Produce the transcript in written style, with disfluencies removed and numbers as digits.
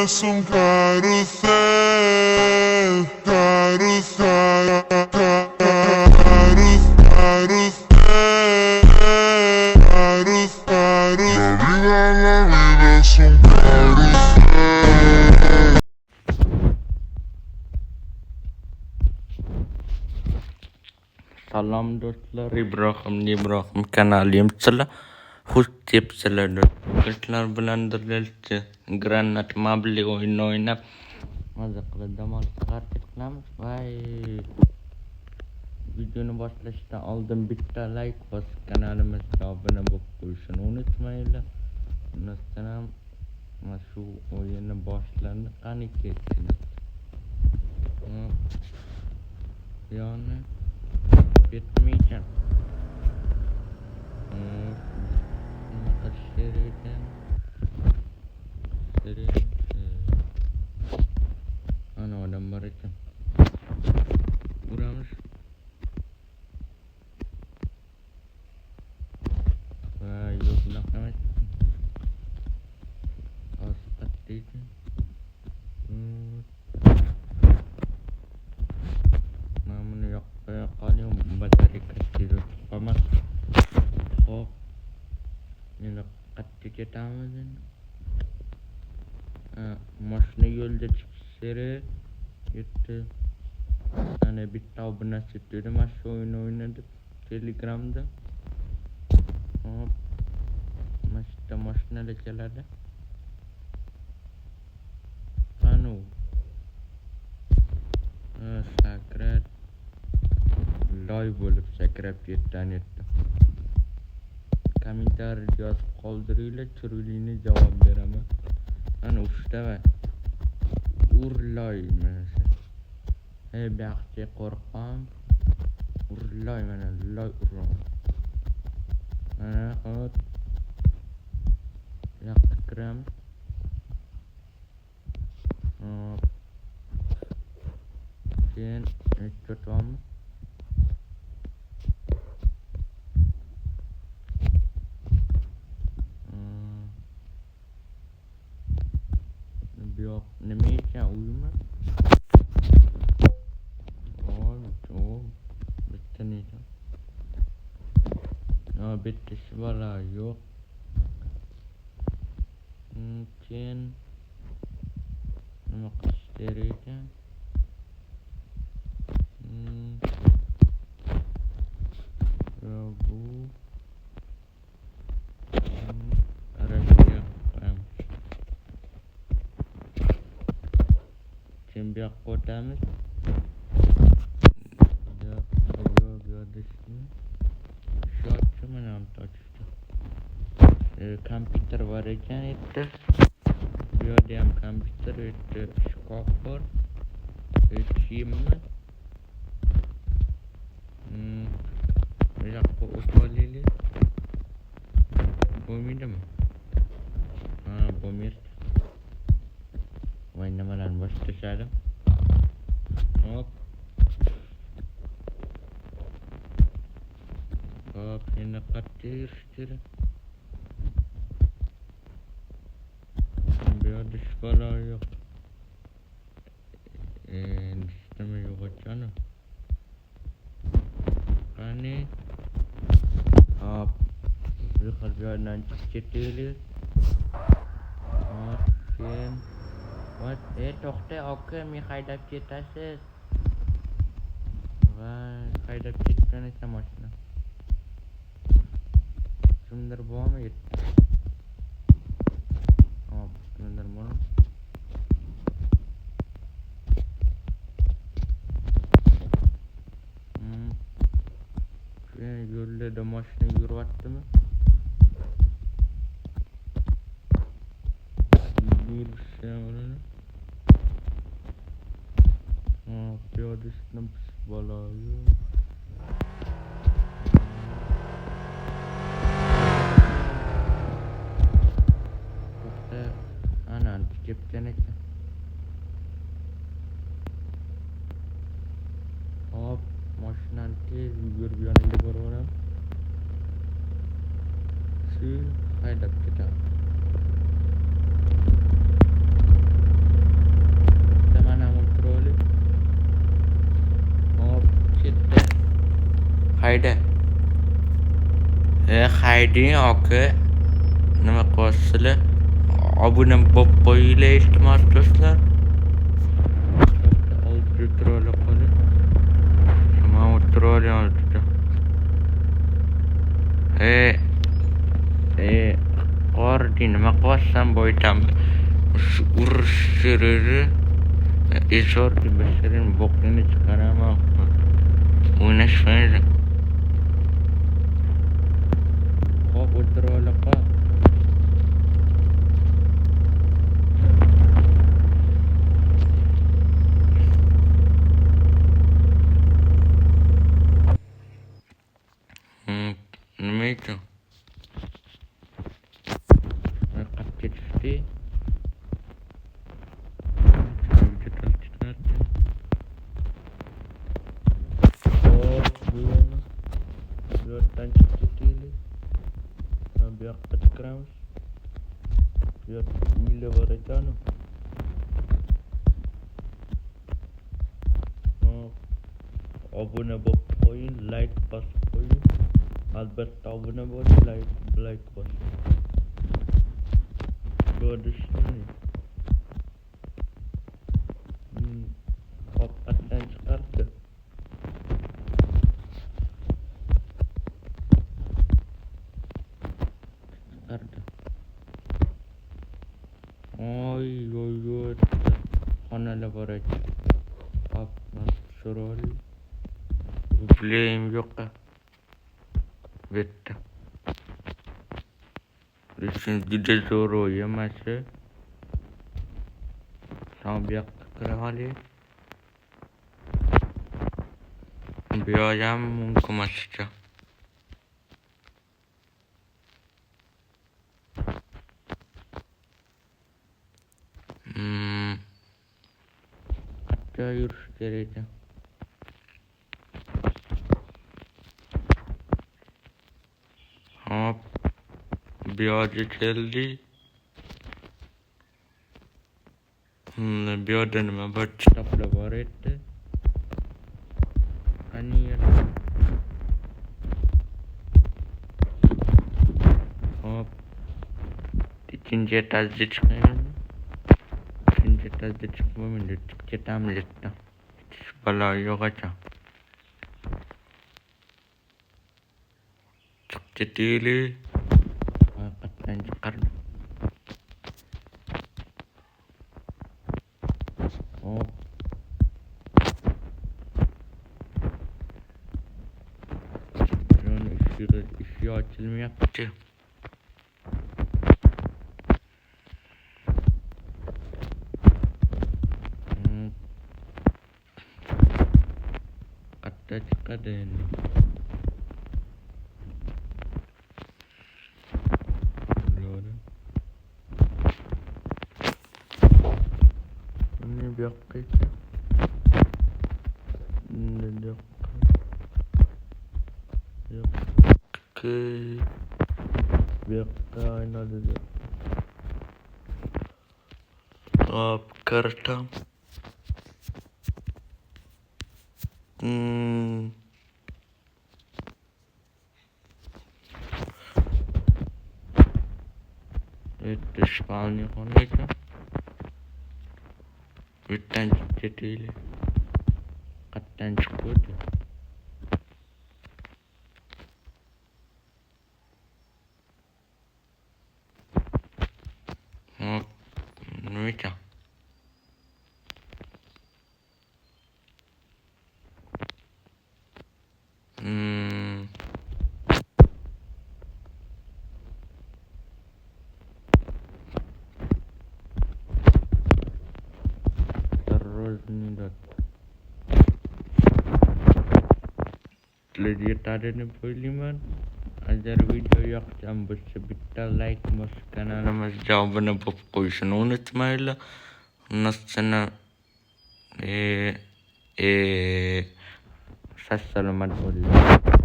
es un carrusel, carrusel, carrusel, carrusel. La vida es un carrusel. Salom do'stlar, Ibrohim kanalim sizlar xush kelibsizlar do'stlar bilan birgalikda Granat Mobile o'yinini o'ynab maza qilib dam olishga harakat qilamiz. Videoni boshlashdan oldin bitta like bosib kanalimizga obuna bo'lib qo'yishni unutmanglar. Undan ham mana shu o'yinni boshlandi qani ketdik. Yani bitmeyeceğim. Seriden ana adam var için uğramış. Vay yok bırakmamış. Aspat değil. Namını yok böyle kalıyor. Batarya kaçırıyor. Pamas. Hop. Yine kaçtı ketamızın. Maşını yolda çıkışları gitti. Yani bitti abone çıktı. Maşı oyunu oynadık. Telegram'da. Hop. Maçta maşına lekelerde. Panu. Sakrat. Live olup sakrab ketgan edi. Komentar yozib qoldiringlar, turliini javob beraman. Ana uchta urlayman. Baxtga qo'rqam. Urlayman, loy uraman. Ana hop. Yoqqa kiramiz. Hop. Keyin o'tamiz. Yok nima ekan uymi? Bitta neydi? Bittasi bola yo'q. Keyin nima qilish kerak ekan? Bu Şimdi kodamız şu akşamın amtaçtı. Komputer var ekan etti. Bu yerda ham komputer etti. Shkaf bor. Kiyimmi? Bu yoqqa o'tib bo'lmaydimi? Bo'lmaydi. Voy nimalarni boshladim. Hop. Hop, yana qattiq. Bu yerda shkola yo'q. Nima yo'q ekan? Qani? Hop. Bu yerdan chiqib ketaylik. Hop, keyin to'xta aka, men haydab ketasiz. Voy, haydab ketgan ekan mashina. Kimdir bormi? Hop, kimdir bormi? Yo'lda mashina yuryaptimi? Yurishim. Piyoda ishdan baloyi. To'xta, ana ketgan ekan. Hop, mashinani tez yugurib yoniga boraveram. Shu haydab ketaman. Haydi oka nima qilasizlar? Obuna bo'lib qo'yinglar iltimos do'stlar. Oldida turali qolib. Mana turali oldida. Qordi nima qilasan bo'ytam? Urishtirdi. Ezordi basharin boqini chiqaraman. O'ynashmaydi. Hop o'tirali qol. Nima ekan? Qattiq ketdi. Buyoqdan chiqib ketaylik. Bu yoqqa chiqamiz. Bu yoqda uylar bor ekan. Obuna bo'lib qo'ying, like bosib qo'ying. Albatta obuna bo'ling, like bosing. Ko'rishni. Qopqatdan chiqardi. Oy. Xonalar bor ekan. Hop, so'raylik. Bilayim yo'qqa. Bitta. Lekin juda zo'r o'yamasi. Sen bu yoqqa kira olaylik. Bu yoqam mumkin emascha. Qattiq yurish kerak ekan. Hop. Bu yoqqa keldi. Bu yoqda nima bir kitoblar bor edi. Qani hop. Ikkinchi etajga chiqaman. Ikkinchi etajga chiqmadim, ketamiz yerdan. Balo yo'q ekan. Chiqib ketaylik. Qatdan chiqardim. Hop. Eshik ochilmayapti. Qatdan chiqadi endi. Bu yoqqa ekan. Bu yoqqa aylanadi. Hop, kiritam. Это спальня хонека. Bitten çıktı. Kattan çıkıyordu. Hop. Ne olacak? Lihat ada nih pilihan. Agar video yoqsam bo'lsa bitta like bos, kanalimizga obuna bo'lib qo'yishni unutmanglar. Nasana sog' salomat bo'linglar.